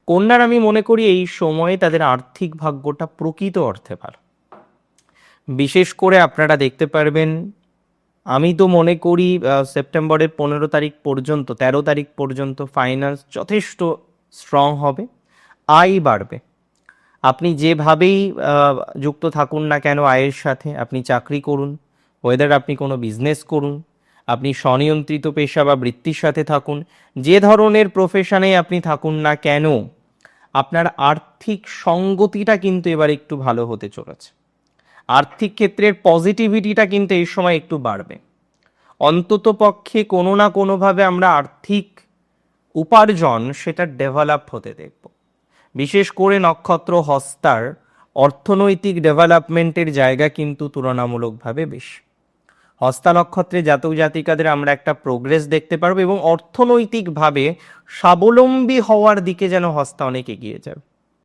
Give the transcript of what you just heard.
কন্যার আমি মনে করি এই সময়ে তাদের আর্থিক ভাগ্যটা প্রকৃত অর্থে ভালো। বিশেষ করে আপনারা দেখতে পারবেন, আমি তো মনে করি সেপ্টেম্বরের 15 তারিখ পর্যন্ত, 13 তারিখ পর্যন্ত ফাইন্যান্স যথেষ্ট স্ট্রং হবে, আয় বাড়বে। আপনি যেভাবেই যুক্ত থাকুন না কেন আয়ের সাথে, আপনি চাকরি করুন, ওয়েদার আপনি কোনো বিজনেস করুন, আপনি স্বনিয়ন্ত্রিত পেশা বা বৃত্তির সাথে থাকুন, যে ধরনের প্রফেশনে আপনি থাকুন না কেন, আপনার আর্থিক সঙ্গতিটা কিন্তু এবার একটু ভালো হতে চলেছে। আর্থিক ক্ষেত্রের পজিটিভিটিটা কিন্তু এই সময় একটু বাড়বে। অন্তত পক্ষে কোনো না কোনোভাবে আমরা আর্থিক উপার্জন সেটা ডেভেলপ হতে দেখব। বিশেষ করে নক্ষত্র হস্তার অর্থনৈতিক ডেভেলপমেন্টের জায়গা কিন্তু তুলনামূলকভাবে বেশি। হস্তা নক্ষত্রে জাতক জাতিকাদের আমরা একটা প্রোগ্রেস দেখতে পারবো এবং অর্থনৈতিকভাবে স্বাবলম্বী হওয়ার দিকে যেন হস্তা অনেক এগিয়ে যাবে।